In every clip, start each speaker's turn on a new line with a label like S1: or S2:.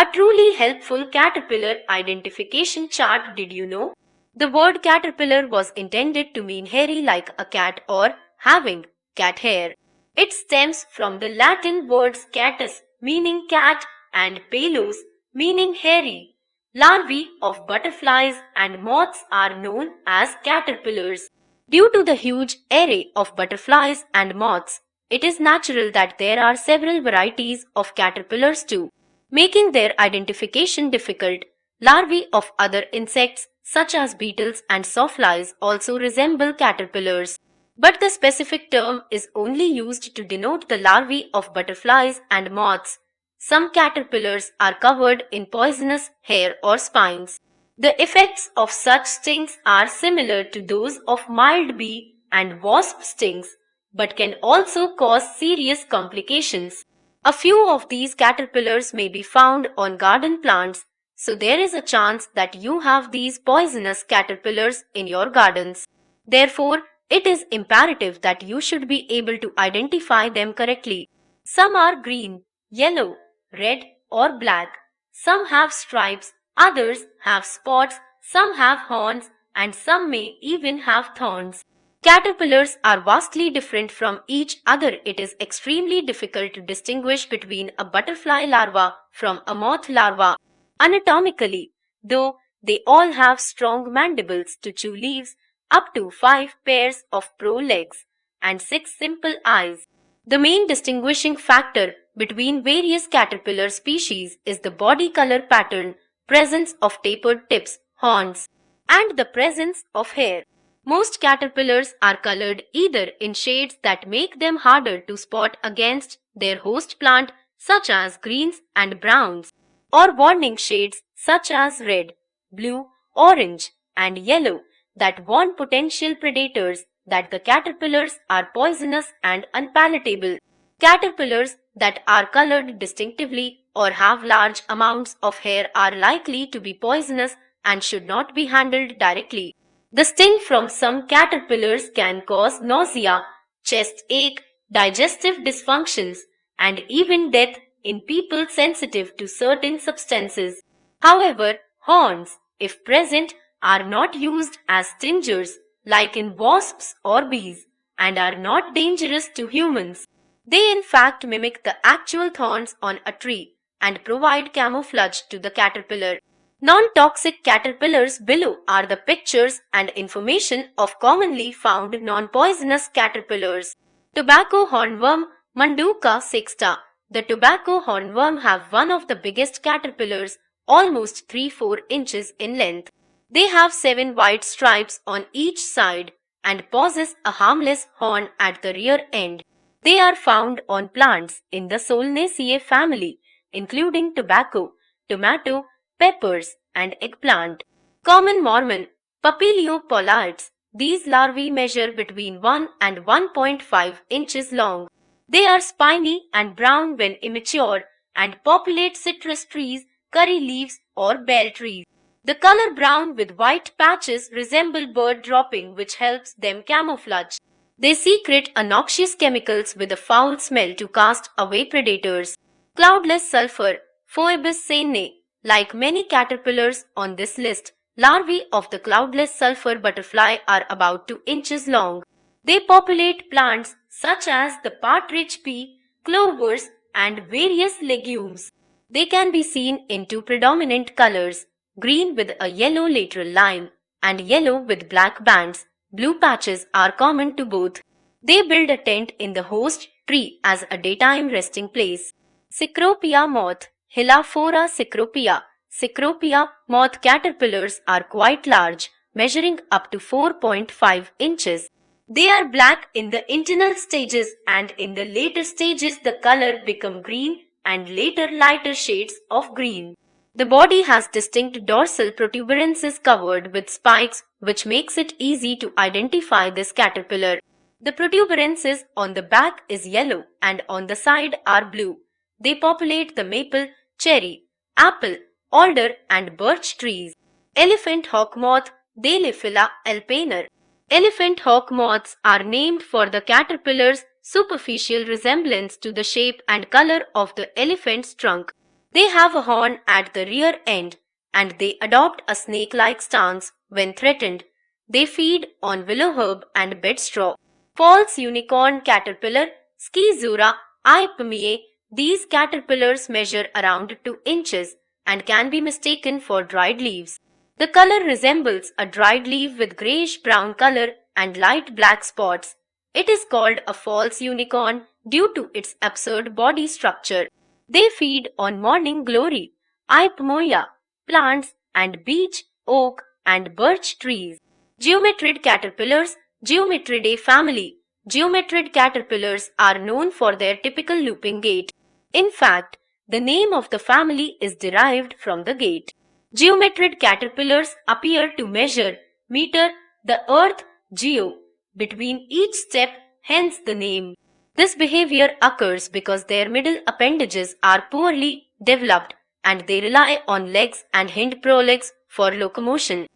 S1: A truly helpful caterpillar identification chart. Did you know? The word caterpillar was intended to mean hairy like a cat or having cat hair. It stems from the Latin words catus, meaning cat, and pelos, meaning hairy. Larvae of butterflies and moths are known as caterpillars. Due to the huge array of butterflies and moths, it is natural that there are several varieties of caterpillars too, making their identification difficult. Larvae of other insects, such as beetles and sawflies, also resemble caterpillars. But the specific term is only used to denote the larvae of butterflies and moths. Some caterpillars are covered in poisonous hair or spines. The effects of such stings are similar to those of mild bee and wasp stings, but can also cause serious complications. A few of these caterpillars may be found on garden plants, so there is a chance that you have these poisonous caterpillars in your gardens. Therefore, it is imperative that you should be able to identify them correctly. Some are green, yellow, red, or black. Some have stripes, others have spots, some have horns, and some may even have thorns. Caterpillars are vastly different from each other. It is extremely difficult to distinguish between a butterfly larva from a moth larva. Anatomically, though, they all have strong mandibles to chew leaves, up to 5 pairs of legs, and 6 simple eyes. The main distinguishing factor between various caterpillar species is the body color pattern, presence of tapered tips, horns, and the presence of hair. Most caterpillars are colored either in shades that make them harder to spot against their host plant, such as greens and browns, or warning shades such as red, blue, orange, and yellow that warn potential predators that the caterpillars are poisonous and unpalatable. Caterpillars that are colored distinctively or have large amounts of hair are likely to be poisonous and should not be handled directly. The sting from some caterpillars can cause nausea, chest ache, digestive dysfunctions, and even death in people sensitive to certain substances. However, horns, if present, are not used as stingers like in wasps or bees and are not dangerous to humans. They in fact mimic the actual thorns on a tree and provide camouflage to the caterpillar. Non-toxic caterpillars below are the pictures and information of commonly found non-poisonous caterpillars. Tobacco hornworm, Manduca sexta. The tobacco hornworm have one of the biggest caterpillars, almost 3-4 inches in length. They have 7 white stripes on each side and possess a harmless horn at the rear end. They are found on plants in the Solanaceae family, including tobacco, tomato, peppers, and eggplant. Common Mormon, Papilio pollites. These larvae measure between 1 and 1.5 inches long. They are spiny and brown when immature and populate citrus trees, curry leaves, or bare trees. The color brown with white patches resemble bird dropping, which helps them camouflage. They secrete noxious chemicals with a foul smell to cast away predators. Cloudless sulfur, Phoebus sene. Like many caterpillars on this list, larvae of the cloudless sulfur butterfly are about 2 inches long. They populate plants such as the partridge pea, clovers, and various legumes. They can be seen in 2 predominant colors, green with a yellow lateral line and yellow with black bands. Blue patches are common to both. They build a tent in the host tree as a daytime resting place. Cecropia moth, Hylaphora cecropia. Cecropia moth caterpillars are quite large, measuring up to 4.5 inches. They are black in the internal stages, and in the later stages the color becomes green and later lighter shades of green. The body has distinct dorsal protuberances covered with spikes, which makes it easy to identify this caterpillar. The protuberances on the back is yellow and on the side are blue. They populate the maple, cherry, apple, alder, and birch trees. Elephant hawk moth, Deilephila alpaner. Elephant hawk moths are named for the caterpillar's superficial resemblance to the shape and color of the elephant's trunk. They have a horn at the rear end and they adopt a snake-like stance when threatened. They feed on willow herb and bedstraw. False unicorn caterpillar, Schizura ipomoea. These caterpillars measure around 2 inches and can be mistaken for dried leaves. The color resembles a dried leaf with grayish-brown color and light black spots. It is called a false unicorn due to its absurd body structure. They feed on morning glory, ipomoea, plants, and beech, oak, and birch trees. Geometrid caterpillars, Geometridae family. Geometrid caterpillars are known for their typical looping gait. In fact, the name of the family is derived from the gait. Geometrid caterpillars appear to measure meter the earth geo between each step, hence the name. This behavior occurs because their middle appendages are poorly developed and they rely on legs and hind prolegs for locomotion.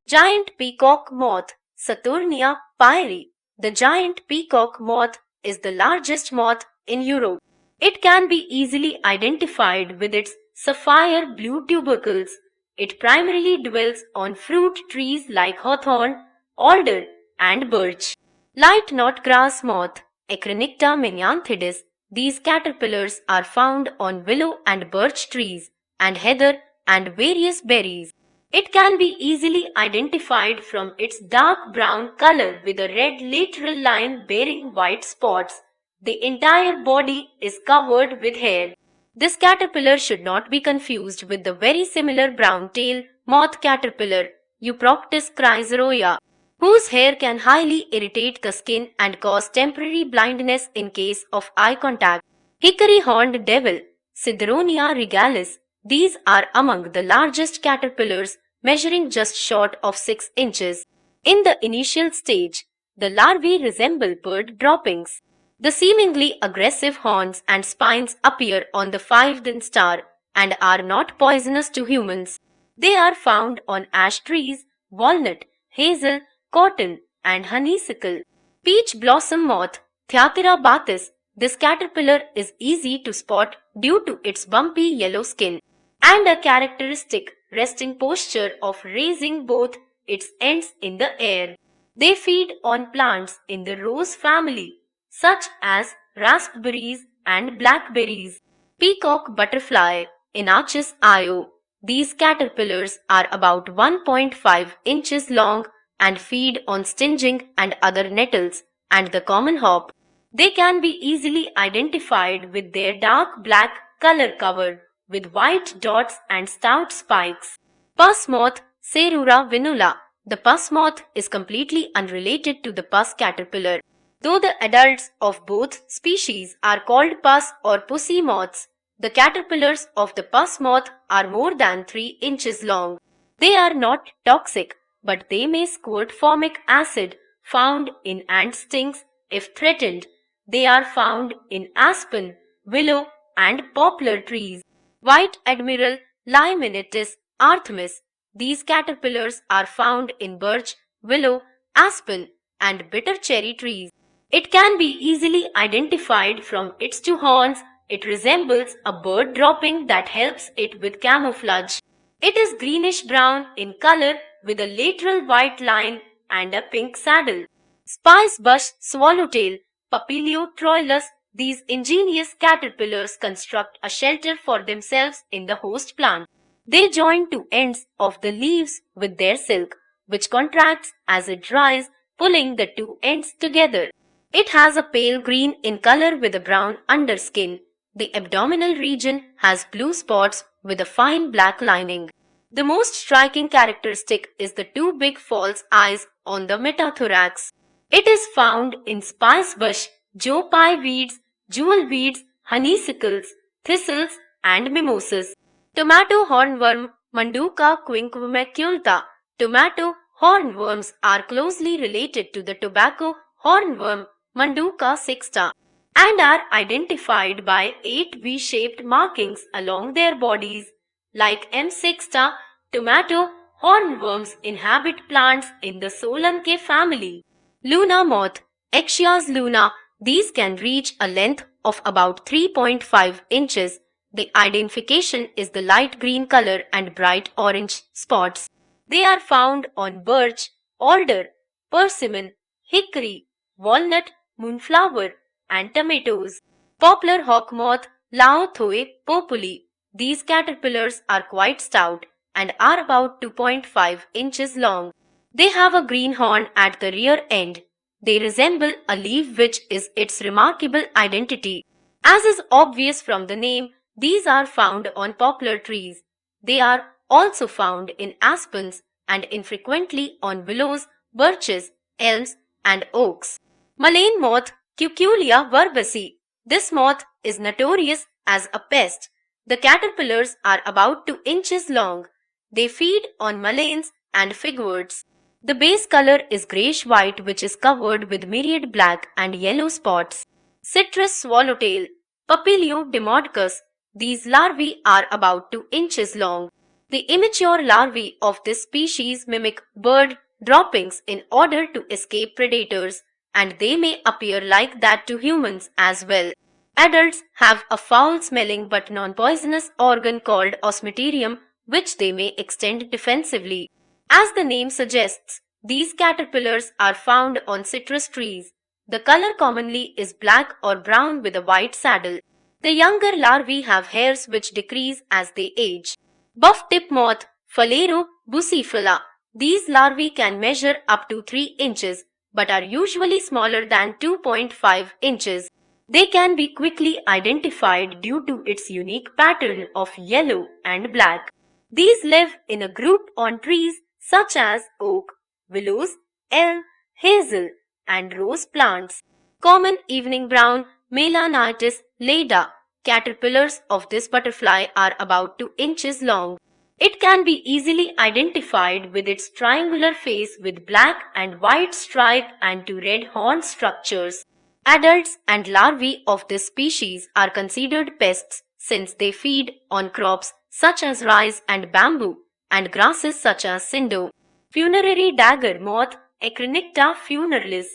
S1: Giant peacock moth, Saturnia pyri. The giant peacock moth is the largest moth in Europe. It can be easily identified with its sapphire blue tubercles. It primarily dwells on fruit trees like hawthorn, alder, and birch. Light knotgrass moth, Acronicta minianthidis. These caterpillars are found on willow and birch trees, and heather and various berries. It can be easily identified from its dark brown color with a red lateral line bearing white spots. The entire body is covered with hair. This caterpillar should not be confused with the very similar brown-tail moth caterpillar, Euproctis chrysaroia, whose hair can highly irritate the skin and cause temporary blindness in case of eye contact. Hickory-horned devil, Sideronia regalis. These are among the largest caterpillars, measuring just short of 6 inches. In the initial stage, the larvae resemble bird droppings. The seemingly aggressive horns and spines appear on the 5th star and are not poisonous to humans. They are found on ash trees, walnut, hazel, cotton, and honeysuckle. Peach blossom moth, Thyatira batis. This caterpillar is easy to spot due to its bumpy yellow skin and a characteristic resting posture of raising both its ends in the air. They feed on plants in the rose family, such as raspberries and blackberries. Peacock butterfly, Inachus io. These caterpillars are about 1.5 inches long and feed on stinging and other nettles and the common hop. They can be easily identified with their dark black color cover with white dots and stout spikes. Pus moth, Cerura vinula. The pus moth is completely unrelated to the pus caterpillar. Though the adults of both species are called pus or pussy moths, the caterpillars of the pus moth are more than 3 inches long. They are not toxic, but they may squirt formic acid found in ant stings if threatened. They are found in aspen, willow, and poplar trees. White admiral, Limenitis arthemis. These caterpillars are found in birch, willow, aspen, and bitter cherry trees. It can be easily identified from its 2 horns. It resembles a bird dropping that helps it with camouflage. It is greenish-brown in color with a lateral white line and a pink saddle. Spice bush swallowtail, Papilio troilus. These ingenious caterpillars construct a shelter for themselves in the host plant. They join 2 ends of the leaves with their silk, which contracts as it dries, pulling the 2 ends together. It has a pale green in color with a brown underskin. The abdominal region has blue spots with a fine black lining. The most striking characteristic is the 2 big false eyes on the metathorax. It is found in spicebush, Joe pie weeds, jewel weeds, honeysuckles, thistles, and mimosas. Tomato hornworm, Manduca quinquemaculata. Tomato hornworms are closely related to the tobacco hornworm, Manduca sixta, and are identified by 8 V-shaped markings along their bodies. Like M. sixta, tomato hornworms inhabit plants in the Solancae family. Luna moth, Echias luna. These can reach a length of about 3.5 inches The identification is the light green color and bright orange spots. They are found on birch, alder, persimmon, hickory, walnut, moonflower, and tomatoes. Poplar hawk moth, Laothoe populi. These caterpillars are quite stout and are about 2.5 inches long. They have a green horn at the rear end. They resemble a leaf, which is its remarkable identity. As is obvious from the name, these are found on poplar trees. They are also found in aspens and infrequently on willows, birches, elms, and oaks. Mullein moth, Cuculea verbaceae. This moth is notorious as a pest. The caterpillars are about 2 inches long. They feed on mulleins and figworts. The base color is grayish-white, which is covered with myriad black and yellow spots. Citrus swallowtail, Papilio demodicus. These larvae are about 2 inches long. The immature larvae of this species mimic bird droppings in order to escape predators, and they may appear like that to humans as well. Adults have a foul-smelling but non-poisonous organ called osmeterium, which they may extend defensively. As the name suggests, these caterpillars are found on citrus trees. The color commonly is black or brown with a white saddle. The younger larvae have hairs which decrease as they age. Buff-tip moth, Phalaero bucephala. These larvae can measure up to 3 inches but are usually smaller than 2.5 inches. They can be quickly identified due to its unique pattern of yellow and black. These live in a group on trees such as oak, willows, elm, hazel, and rose plants. Common evening brown Melanitis leda. Caterpillars of this butterfly are about 2 inches long. It can be easily identified with its triangular face with black and white stripe and 2 red horn structures. Adults and larvae of this species are considered pests since they feed on crops such as rice and bamboo and grasses such as sindo. Funerary dagger moth, Acronicta funeralis.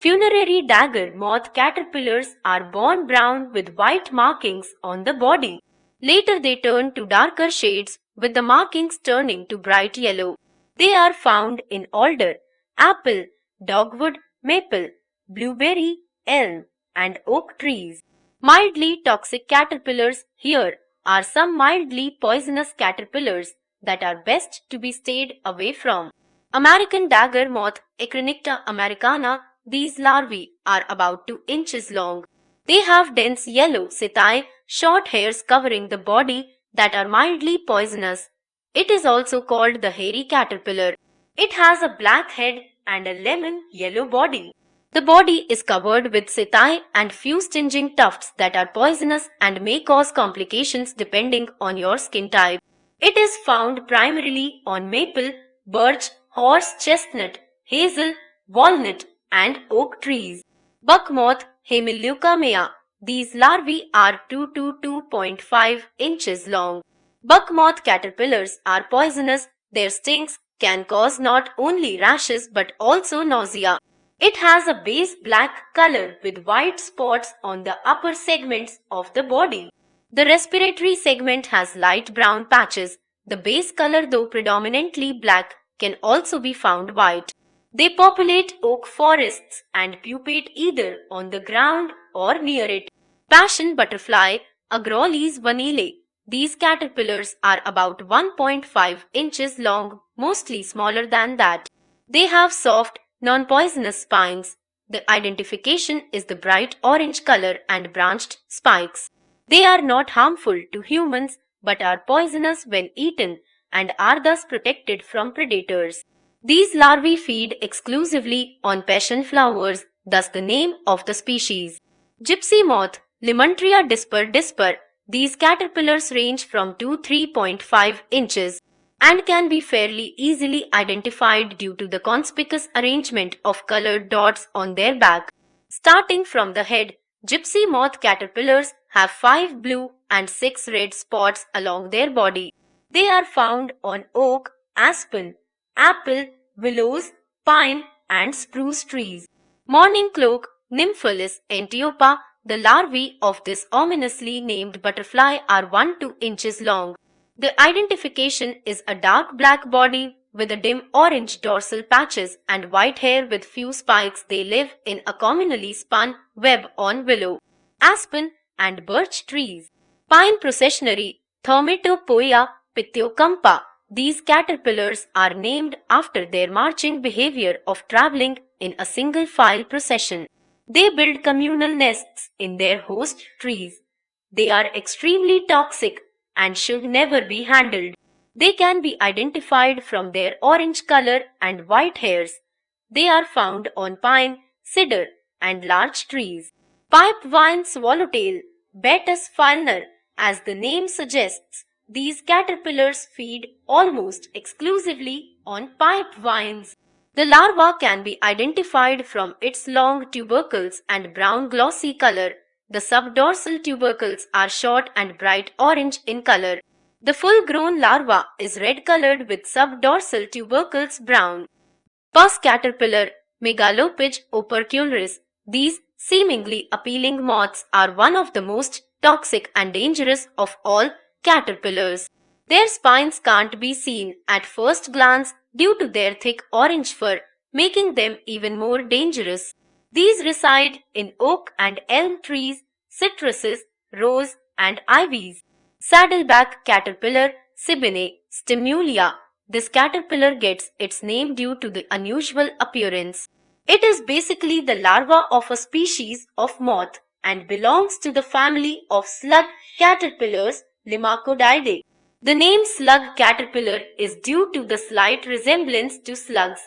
S1: Funerary dagger moth caterpillars are born brown with white markings on the body. Later they turn to darker shades with the markings turning to bright yellow. They are found in alder, apple, dogwood, maple, blueberry, elm, and oak trees. Mildly toxic caterpillars. Here are some mildly poisonous caterpillars that are best to be stayed away from. American dagger moth, Acronicta americana. These larvae are about 2 inches long. They have dense yellow setae, short hairs covering the body that are mildly poisonous. It is also called the hairy caterpillar. It has a black head and a lemon yellow body. The body is covered with setae and few stinging tufts that are poisonous and may cause complications depending on your skin type. It is found primarily on maple, birch, horse chestnut, hazel, walnut, and oak trees. Buck moth, Hemileucamea. These larvae are 2 to 2.5 inches long. Buck moth caterpillars are poisonous. Their stings can cause not only rashes but also nausea. It has a base black color with white spots on the upper segments of the body. The respiratory segment has light brown patches. The base color, though predominantly black, can also be found white. They populate oak forests and pupate either on the ground or near it. Passion butterfly, Agrolis vanille. These caterpillars are about 1.5 inches long, mostly smaller than that. They have soft, non-poisonous spines. The identification is the bright orange color and branched spikes. They are not harmful to humans but are poisonous when eaten and are thus protected from predators. These larvae feed exclusively on passion flowers, thus the name of the species. Gypsy moth, Limantria disper. These caterpillars range from 2 to 3.5 inches and can be fairly easily identified due to the conspicuous arrangement of colored dots on their back. Starting from the head, gypsy moth caterpillars have 5 blue and 6 red spots along their body. They are found on oak, aspen, apple, willows, pine, and spruce trees. Morning cloak, Nymphalis antiopa. The larvae of this ominously named butterfly are 1 to 2 inches long. The identification is a dark black body with a dim orange dorsal patches and white hair with few spikes. They live in a communally spun web on willow, aspen, and birch trees. Pine processionary, Thermitopoeia pithiocampa. These caterpillars are named after their marching behavior of traveling in a single file procession. They build communal nests in their host trees. They are extremely toxic and should never be handled. They can be identified from their orange color and white hairs. They are found on pine, cedar, and large trees. Pipevine swallowtail, Baetis filner, as the name suggests, these caterpillars feed almost exclusively on pipe vines. The larva can be identified from its long tubercles and brown glossy color. The subdorsal tubercles are short and bright orange in color. The full-grown larva is red-colored with subdorsal tubercles brown. Pus caterpillar, Megalopyge opercularis. These seemingly appealing moths are one of the most toxic and dangerous of all caterpillars. Their spines can't be seen at first glance due to their thick orange fur, making them even more dangerous. These reside in oak and elm trees, citruses, rose, and ivies. Saddleback caterpillar, Sibene stimulia. This caterpillar gets its name due to the unusual appearance. It is basically the larva of a species of moth and belongs to the family of slug caterpillars, Limacodidae. The name slug caterpillar is due to the slight resemblance to slugs.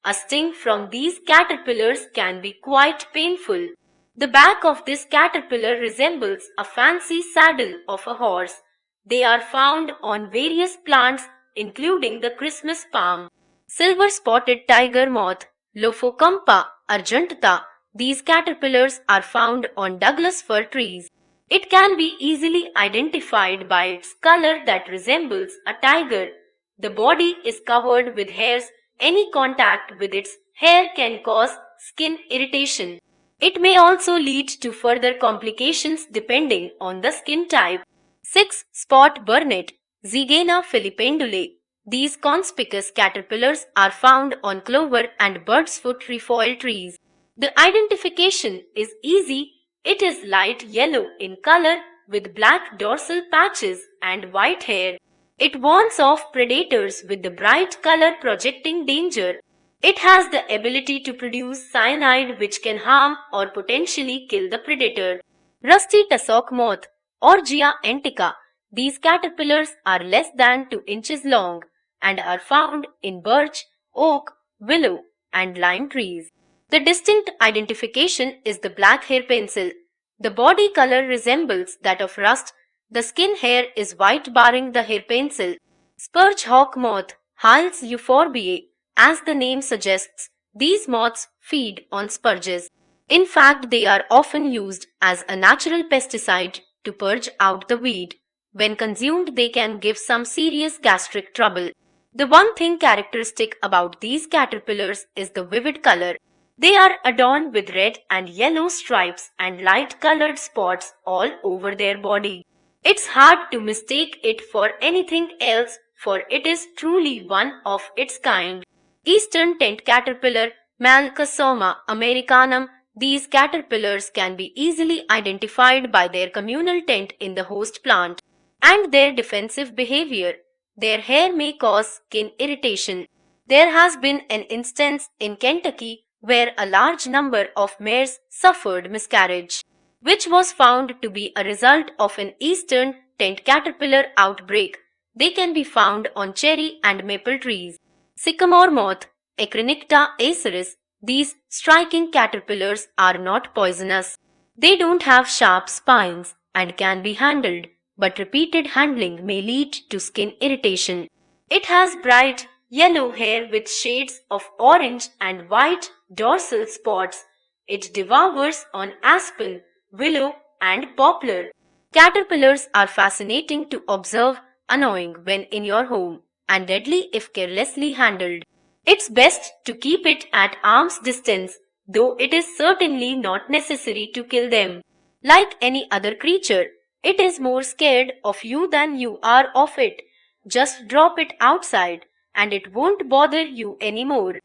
S1: A sting from these caterpillars can be quite painful. The back of this caterpillar resembles a fancy saddle of a horse. They are found on various plants including the Christmas palm. Silver-spotted tiger moth, Lophocampa argentata. These caterpillars are found on Douglas fir trees. It can be easily identified by its color that resembles a tiger. The body is covered with hairs. Any contact with its hair can cause skin irritation. It may also lead to further complications depending on the skin type. 6. Spot burnet, Zygena filipendulae. These conspicuous caterpillars are found on clover and birdsfoot trefoil trees. The identification is easy. It is light yellow in color with black dorsal patches and white hair. It warns off predators with the bright color projecting danger. It has the ability to produce cyanide which can harm or potentially kill the predator. Rusty tussock moth, Orgia antica. These caterpillars are less than 2 inches long and are found in birch, oak, willow, and lime trees. The distinct identification is the black hair pencil. The body color resembles that of rust. The skin hair is white barring the hair pencil. Spurge hawk moth, Hyles euphorbiae. As the name suggests, these moths feed on spurges. In fact, they are often used as a natural pesticide to purge out the weed. When consumed, they can give some serious gastric trouble. The one thing characteristic about these caterpillars is the vivid color. They are adorned with red and yellow stripes and light-colored spots all over their body. It's hard to mistake it for anything else, for it is truly one of its kind. Eastern tent caterpillar, Malcosoma americanum. These caterpillars can be easily identified by their communal tent in the host plant and their defensive behavior. Their hair may cause skin irritation. There has been an instance in Kentucky where a large number of mares suffered miscarriage, which was found to be a result of an eastern tent caterpillar outbreak. They can be found on cherry and maple trees. Sycamore moth, Acronicta acerus. These striking caterpillars are not poisonous. They don't have sharp spines and can be handled, but repeated handling may lead to skin irritation. It has bright yellow hair with shades of orange and white dorsal spots. It devours on aspen, willow, and poplar. Caterpillars are fascinating to observe, annoying when in your home, and deadly if carelessly handled. It's best to keep it at arm's distance, though it is certainly not necessary to kill them. Like any other creature, it is more scared of you than you are of it. Just drop it outside and it won't bother you anymore.